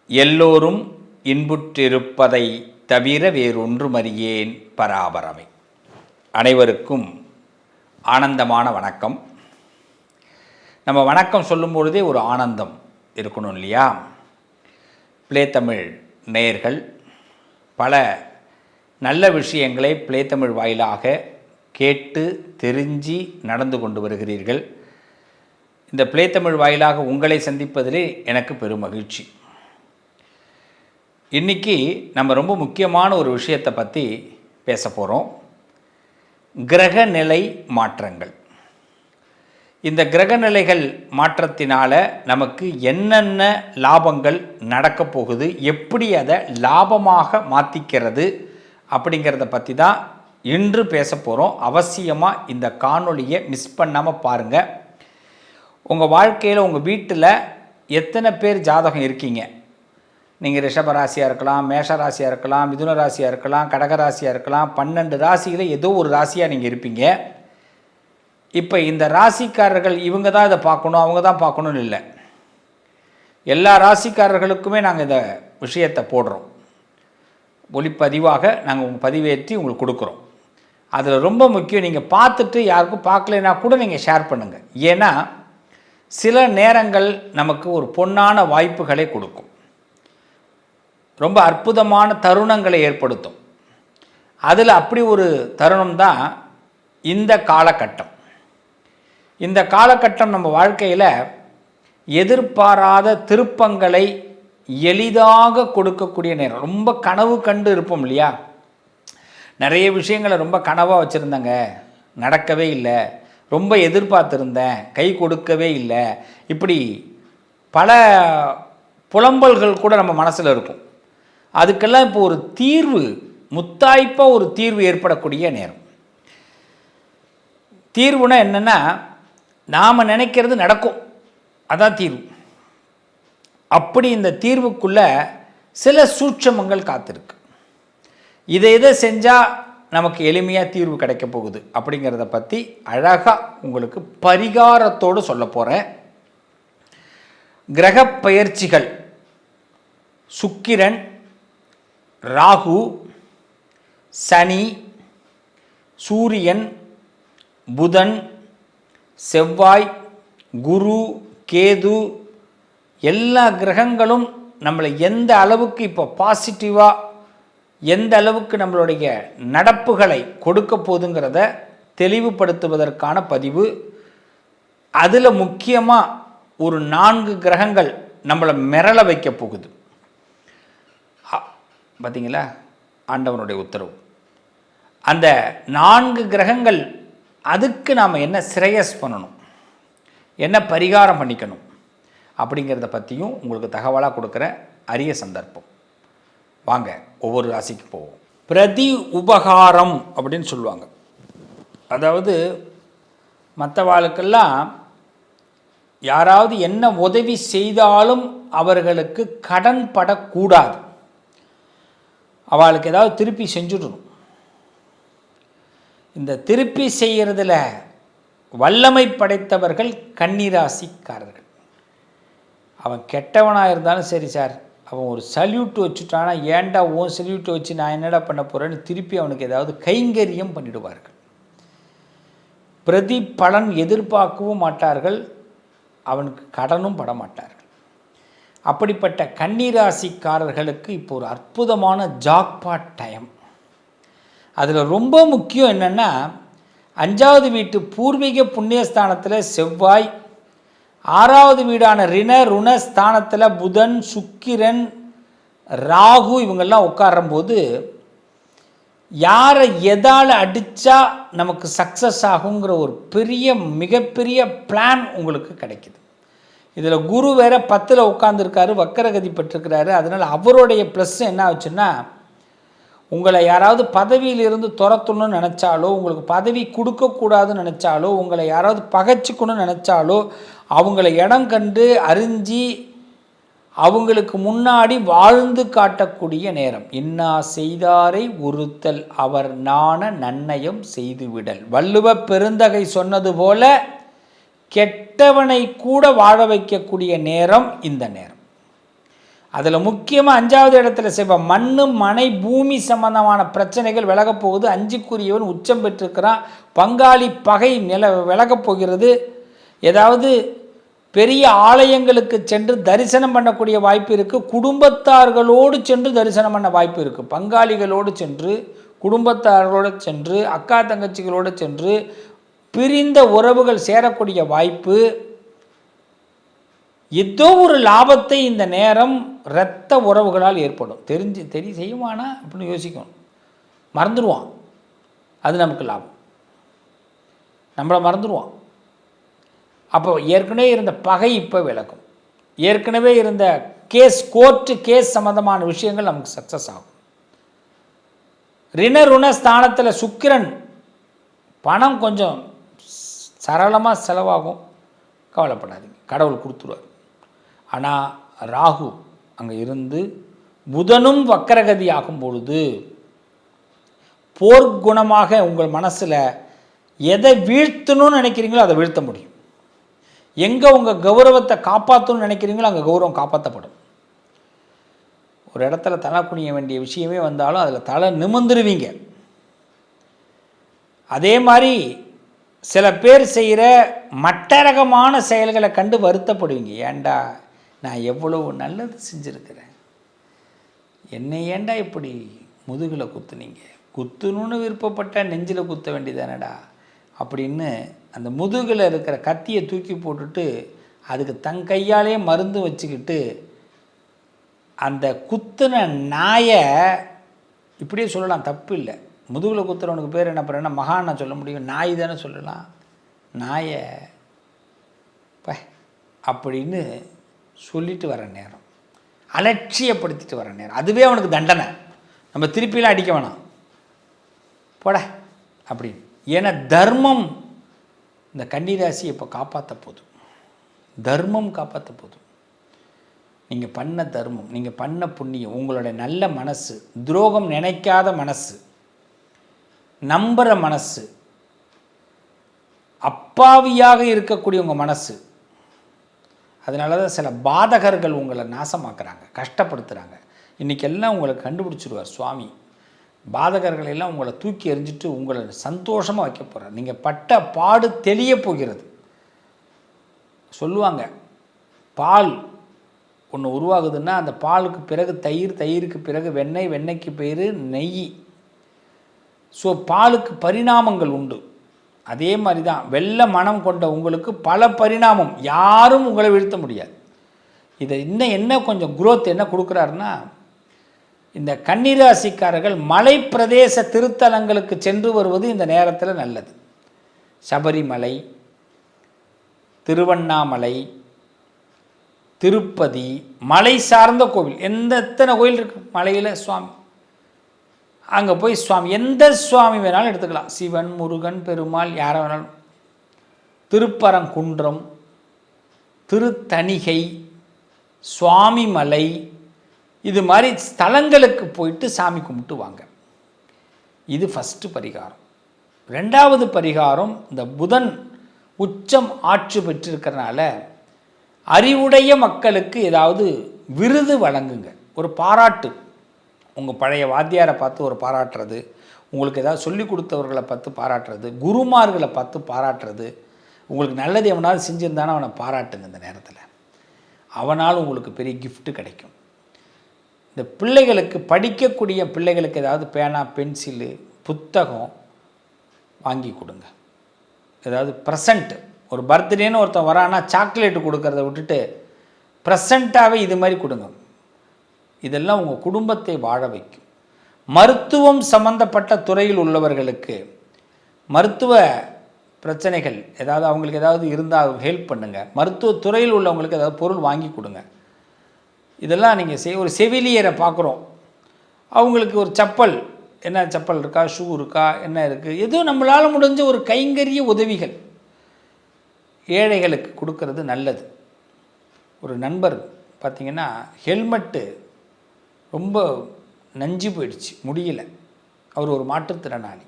எல்லோரும் இன்புற்றிருப்பதை தவிர வேறொன்றுமறியேன் பராபரமே. அனைவருக்கும் ஆனந்தமான வணக்கம். நம்ம வணக்கம் சொல்லும் பொழுதே ஒரு ஆனந்தம் இருக்கணும் இல்லையா? பிளே தமிழ் நேயர்கள் பல நல்ல விஷயங்களை பிளே தமிழ் வாயிலாக கேட்டு தெரிஞ்சு நடந்து கொண்டு வருகிறீர்கள். இந்த பிளே தமிழ் வாயிலாக உங்களை சந்திப்பதிலே எனக்கு பெரும் மகிழ்ச்சி. இன்றைக்கி நம்ம ரொம்ப முக்கியமான ஒரு விஷயத்தை பற்றி பேச போகிறோம். கிரகநிலை மாற்றங்கள். இந்த கிரகநிலைகள் மாற்றத்தினால நமக்கு என்னென்ன லாபங்கள் நடக்க போகுது, எப்படி அதை லாபமாக மாற்றிக்கிறது அப்படிங்கிறத பற்றி தான் இன்று பேச போகிறோம். அவசியமாக இந்த காணொளியை மிஸ் பண்ணாமல் பாருங்கள். உங்கள் வாழ்க்கையில் உங்கள் வீட்டில் எத்தனை பேர் ஜாதகம் இருக்கீங்க? நீங்கள் ரிஷப ராசியாக இருக்கலாம், மேஷ ராசியாக இருக்கலாம், மிதுன ராசியாக இருக்கலாம், கடக ராசியாக இருக்கலாம். 12 ராசியில் ஏதோ ஒரு ராசியாக நீங்கள் இருப்பீங்க. இப்போ இந்த ராசிக்காரர்கள் இவங்க தான் இதை பார்க்கணும், அவங்க தான் பார்க்கணும்னு இல்லை. எல்லா ராசிக்காரர்களுக்குமே நாங்கள் இந்த விஷயத்தை போடுறோம். ஒளிப்பதிவாக நாங்கள் உங்கள் பதிவேற்றி உங்களுக்கு கொடுக்குறோம். அதில் ரொம்ப முக்கியம், நீங்கள் பார்த்துட்டு யாருக்கும் பார்க்கலைன்னா கூட நீங்கள் ஷேர் பண்ணுங்கள். ஏன்னா சில நேரங்கள் நமக்கு ஒரு பொன்னான வாய்ப்புகளை கொடுக்கும், ரொம்ப அற்புதமான தருணங்களை ஏற்படுத்தும். அதில் அப்படி ஒரு தருணம் தான் இந்த காலகட்டம். இந்த காலகட்டம் நம்ம வாழ்க்கையில் எதிர்பாராத திருப்பங்களை எளிதாக கொடுக்கக்கூடிய நேரம். ரொம்ப கனவு கண்டு இருப்போம் இல்லையா? நிறைய விஷயங்களை ரொம்ப கனவாக வச்சுருந்தாங்க, நடக்கவே இல்லை. ரொம்ப எதிர்பார்த்துருந்தேன், கை கொடுக்கவே இல்லை. இப்படி பல புலம்பல்கள் கூட நம்ம மனசில் இருக்கும். அதுக்கெல்லாம் இப்போ ஒரு தீர்வு, முத்தாய்ப்பாக ஒரு தீர்வு ஏற்படக்கூடிய நேரம். தீர்வுனா என்னென்னா, நாம் நினைக்கிறது நடக்கும், அதான் தீர்வு. அப்படி இந்த தீர்வுக்குள்ள சில சூட்சமங்கள் காத்திருக்கு. இதை செஞ்சால் நமக்கு எளிமையாக தீர்வு கிடைக்க போகுது அப்படிங்கிறத பற்றி அழகாக உங்களுக்கு பரிகாரத்தோடு சொல்ல போகிறேன். கிரக பயிற்சிகள் சுக்கிரன், ராகு, சனி, சூரியன், புதன், செவ்வாய், குரு, கேது, எல்லா கிரகங்களும் நம்மளை எந்த அளவுக்கு இப்போ பாசிட்டிவாக, எந்த அளவுக்கு நம்மளுடைய நடப்புகளை கொடுக்க போகுதுங்கிறத தெளிவுபடுத்துவதற்கான பதிவு. அதில் முக்கியமாக ஒரு 4 கிரகங்கள் நம்மளை மிரள வைக்க போகுது. பார்த்தீங்களா? ஆண்டவனுடைய உத்தரவு. அந்த 4 கிரகங்கள், அதுக்கு நாம் என்ன சிரேயஸ் பண்ணணும், என்ன பரிகாரம் பண்ணிக்கணும் அப்படிங்கிறத பற்றியும் உங்களுக்கு தகவலாக கொடுக்குற அரிய சந்தர்ப்பம். வாங்க ஒவ்வொரு ராசிக்கு போவோம். பிரதி உபகாரம் அப்படின்னு சொல்லுவாங்க. அதாவது மற்றவாளுக்கெல்லாம் யாராவது என்ன உதவி செய்தாலும் அவர்களுக்கு கடன் படக்கூடாது. அவளுக்கு ஏதாவது திருப்பி செஞ்சுடணும். இந்த திருப்பி செய்கிறதுல வல்லமை படைத்தவர்கள் கன்னிராசிக்காரர்கள். அவன் கெட்டவனாக இருந்தாலும் சரி சார், அவன் ஒரு சல்யூட் வச்சுட்டானா, ஏன்டா ஓன் சல்யூட் வச்சு நான் என்னடா பண்ண போகிறேன்னு திருப்பி அவனுக்கு ஏதாவது கைங்கரியம் பண்ணிடுவார்கள். பிரதி பலன் எதிர்பார்க்கவும் மாட்டார்கள், அவனுக்கு கடனும் பட மாட்டார்கள். அப்படிப்பட்ட கன்னிராசிக்காரர்களுக்கு இப்போ ஒரு அற்புதமான ஜாக்பாட் டைம். அதில் ரொம்ப முக்கியம் என்னென்னா, 5வது வீட்டு பூர்வீக புண்ணியஸ்தானத்தில் செவ்வாய், 6வது வீடான ரிண ருண ஸ்தானத்தில் புதன், சுக்கிரன், ராகு இவங்கெல்லாம் உட்காரும்போது யாரை எதால் அடித்தா நமக்கு சக்ஸஸ் ஆகுங்கிற ஒரு மிகப்பெரிய பிளான் உங்களுக்கு கிடைக்குது. இதில் குரு வேறு 10ல் உட்காந்துருக்காரு, வக்கரகதி பெற்றிருக்கிறாரு. அதனால் அவருடைய ப்ளஸ் என்ன ஆச்சுன்னா, உங்களை யாராவது பதவியிலிருந்து துரத்தணும்னு நினச்சாலோ, உங்களுக்கு பதவி கொடுக்கக்கூடாதுன்னு நினச்சாலோ, உங்களை யாராவது பகைச்சிக்கணும்னு நினச்சாலோ, அவங்கள இடம் கண்டு அறிஞ்சி அவங்களுக்கு முன்னாடி வாழ்ந்து காட்டக்கூடிய நேரம். இன்னா செய்தாரை ஒருத்தல் அவர் நாண நன்னயம் செய்துவிடல். வள்ளுவ பெருந்தகை சொன்னது போல கெட்டவனை கூட வாழ வைக்கக்கூடிய நேரம் இந்த நேரம். அதில் முக்கியமாக 5வது இடத்துல செவ்வாய். மண், மனை, பூமி சம்பந்தமான பிரச்சனைகள் விலகப் போகுது. 5க்குரியவன் உச்சம் பெற்றிருக்கிறான். பங்காளி பகை விலகப் போகிறது. ஏதாவது பெரிய ஆலயங்களுக்கு சென்று தரிசனம் பண்ணக்கூடிய வாய்ப்பு இருக்குது. குடும்பத்தார்களோடு சென்று தரிசனம் பண்ண வாய்ப்பு இருக்குது. பங்காளிகளோடு சென்று, குடும்பத்தார்களோடு சென்று, அக்கா தங்கச்சிகளோடு சென்று பிரிந்த உறவுகள் சேரக்கூடிய வாய்ப்பு. ஏதோ ஒரு லாபத்தை இந்த நேரம் இரத்த உறவுகளால் ஏற்படும். செய்வானா அப்படின்னு யோசிக்கணும். மறந்துடுவான், அது நமக்கு லாபம். நம்மளை மறந்துடுவான். அப்போ ஏற்கனவே இருந்த பகை இப்போ விலகும். ஏற்கனவே இருந்த கோர்ட்டு கேஸ் சம்மந்தமான விஷயங்கள் நமக்கு சக்ஸஸ் ஆகும். ரிண ஸ்தானத்தில் சுக்கிரன், பணம் கொஞ்சம் சரளமாக செலவாகும், கவலைப்படாதீங்க, கடவுள் கொடுத்துருவார். ஆனால் ராகு அங்கே இருந்து புதனும் வக்கரகதி ஆகும் பொழுது போர்க்குணமாக உங்கள் மனசில் எதை வீழ்த்தணும்னு நினைக்கிறீங்களோ அதை வீழ்த்த முடியும். எங்கே உங்கள் கௌரவத்தை காப்பாற்றணும்னு நினைக்கிறீங்களோ அங்கே கௌரவம் காப்பாற்றப்படும். ஒரு இடத்துல தலை குனிய வேண்டிய விஷயமே வந்தாலும் அதில் தலை நிமிர்ந்துருவீங்க. அதே மாதிரி சில பேர் செய்கிற மட்டரகமான செயல்களை கண்டு வருத்தப்படுவீங்க. ஏண்டா நான் எவ்வளவு நல்லது செஞ்சுருக்கிறேன், என்னை ஏண்டா இப்படி முதுகில் குத்துனீங்க, குத்துணுன்னு விருப்பப்பட்ட நெஞ்சில் குத்த வேண்டியதானடா அப்படின்னு அந்த முதுகில் இருக்கிற கத்தியை தூக்கி போட்டுட்டு அதுக்கு தன் கையாலே மருந்து வச்சுக்கிட்டு அந்த குத்துன நாயை இப்படியே சொல்லலாம், தப்பு இல்லை. முதுகில் குத்துறவனுக்கு பேர் என்ன பண்ணுறேன்னா மகான்னா சொல்ல முடியும், நாய் தானே சொல்லலாம். நாயை அப்படின்னு சொல்லிட்டு வர நேரம், அலட்சியப்படுத்திட்டு வர நேரம், அதுவே அவனுக்கு தண்டனை. நம்ம திருப்பிலாம் அடிக்க வேணாம், போட அப்படின்னு. ஏன்னா தர்மம் இந்த கன்னிராசி இப்போ காப்பாற்ற போதும். தர்மம் காப்பாற்ற போதும். நீங்கள் பண்ண தர்மம், நீங்கள் பண்ண புண்ணியம், உங்களுடைய நல்ல மனசு, துரோகம் நினைக்காத மனசு, நம்புகிற மனசு, அப்பாவியாக இருக்கக்கூடிய உங்கள் மனசு, அதனால தான் சில பாதகர்கள் உங்களை நாசமாக்குறாங்க, கஷ்டப்படுத்துகிறாங்க. இன்றைக்கெல்லாம் உங்களை கண்டுபிடிச்சிடுவார் சுவாமி. பாதகர்களெல்லாம் உங்களை தூக்கி எறிஞ்சிட்டு உங்களை சந்தோஷமாக வைக்க போகிறார். நீங்கள் பட்ட பாடு தெளிய போகிறது. சொல்லுவாங்க, பால் ஒன்று உருவாகுதுன்னா அந்த பாலுக்கு பிறகு தயிர், தயிருக்கு பிறகு வெண்ணெய், வெண்ணெய்க்கு பேர் நெய். ஸோ பாலுக்கு பரிணாமங்கள் உண்டு. அதே மாதிரி தான் வெள்ளை மனம் கொண்ட உங்களுக்கு பல பரிணாமம், யாரும் உங்களை வீழ்த்த முடியாது. இதை இன்னும் என்ன கொஞ்சம் குரோத் என்ன கொடுக்குறாருன்னா, இந்த கன்னிராசிக்காரர்கள் மலை பிரதேச திருத்தலங்களுக்கு சென்று வருவது இந்த நேரத்தில் நல்லது. சபரிமலை, திருவண்ணாமலை, திருப்பதி, மலை சார்ந்த கோவில், எத்தனை கோவில் இருக்குது மலையில் சுவாமி, அங்கே போய் சுவாமி எந்த சுவாமி வேணாலும் எடுத்துக்கலாம். சிவன், முருகன், பெருமாள், யாரை வேணாலும். திருப்பரங்குன்றம், திருத்தணிகை, சுவாமிமலை, இது மாதிரி ஸ்தலங்களுக்கு போயிட்டு சாமி கும்பிட்டு வாங்க. இது ஃபஸ்ட்டு பரிகாரம். 2வது பரிகாரம், இந்த புதன் உச்சம் ஆட்சி பெற்றிருக்கிறனால அறிவுடைய மக்களுக்கு ஏதாவது விருது வழங்குங்க. ஒரு பாராட்டு, உங்கள் பழைய வாத்தியாரை பார்த்து ஒரு பாராட்டுறது, உங்களுக்கு ஏதாவது சொல்லி கொடுத்தவர்களை பார்த்து பாராட்டுறது, குருமார்களை பார்த்து பாராட்டுறது. உங்களுக்கு நல்லது எவனாவது செஞ்சுருந்தானோ அவனை பாராட்டுங்க. இந்த நேரத்தில் அவனால் உங்களுக்கு பெரிய கிஃப்ட்டு கிடைக்கும். இந்த பிள்ளைகளுக்கு, படிக்கக்கூடிய பிள்ளைகளுக்கு ஏதாவது பேனா, பென்சிலு, புத்தகம் வாங்கி கொடுங்க. ஏதாவது ப்ரெசண்ட்டு, ஒரு பர்த்டேன்னு ஒருத்தன் வரானா சாக்லேட்டு கொடுக்கறத விட்டுட்டு ப்ரெசண்ட்டாகவே இது மாதிரி கொடுங்க. இதெல்லாம் உங்கள் குடும்பத்தை வாழ வைக்கும். மருத்துவம் சம்பந்தப்பட்ட துறையில் உள்ளவர்களுக்கு மருத்துவ பிரச்சனைகள் ஏதாவது அவங்களுக்கு ஏதாவது இருந்தால் ஹெல்ப் பண்ணுங்கள். மருத்துவ துறையில் உள்ளவங்களுக்கு ஏதாவது பொருள் வாங்கி கொடுங்க. இதெல்லாம் நீங்கள் ஒரு செவிலியரை பார்க்குறோம், அவங்களுக்கு ஒரு செப்பல், என்ன செப்பல் இருக்கா, ஷூ இருக்கா, என்ன இருக்குது, எதுவும் நம்மளால் முடிஞ்ச ஒரு கைங்கரிய உதவிகள் ஏழைகளுக்கு கொடுக்கறது நல்லது. ஒரு நண்பர் பார்த்திங்கன்னா ஹெல்மெட்டு ரொம்ப நஞ்சு போயிடுச்சு, முடியல. அவர் ஒரு மாற்றுத்திறனாளி.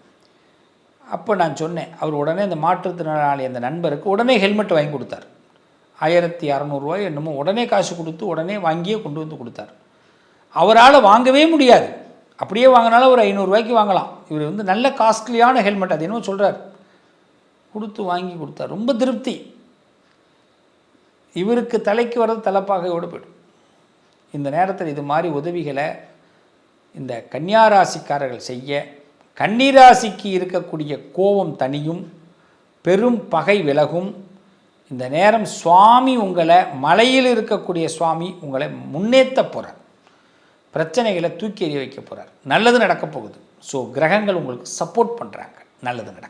அப்போ நான் சொன்னேன், அவர் உடனே அந்த மாற்றுத்திறனாளி அந்த நண்பருக்கு உடனே ஹெல்மெட் வாங்கி கொடுத்தார். 1600 என்னமோ உடனே காசு கொடுத்து உடனே வாங்கியே கொண்டு வந்து கொடுத்தார். அவரால் வாங்கவே முடியாது. அப்படியே வாங்கினாலும் ஒரு 500 ரூபாய்க்கு வாங்கலாம். இவர் வந்து நல்ல காஸ்ட்லியான ஹெல்மெட், அது என்னவோ சொல்கிறார், கொடுத்து வாங்கி கொடுத்தார். ரொம்ப திருப்தி. இவருக்கு தலைக்கு வர்றது தலைப்பாகையோடு போய்டும். இந்த நேரத்தில் இது மாதிரி உதவிகளை இந்த கன்னியாராசிக்காரர்கள் செய்ய, கன்னிராசிக்கு இருக்கக்கூடிய கோபம் தனியும், பெரும் பகை விலகும். இந்த நேரம் சுவாமி உங்களை, மலையில் இருக்கக்கூடிய சுவாமி உங்களை முன்னேற்ற போகிறார். பிரச்சனைகளை தூக்கி எறிய வைக்க போகிறார். நல்லது நடக்க போகுது. ஸோ கிரகங்கள் உங்களுக்கு சப்போர்ட் பண்ணுறாங்க. நல்லது நடக்கும்.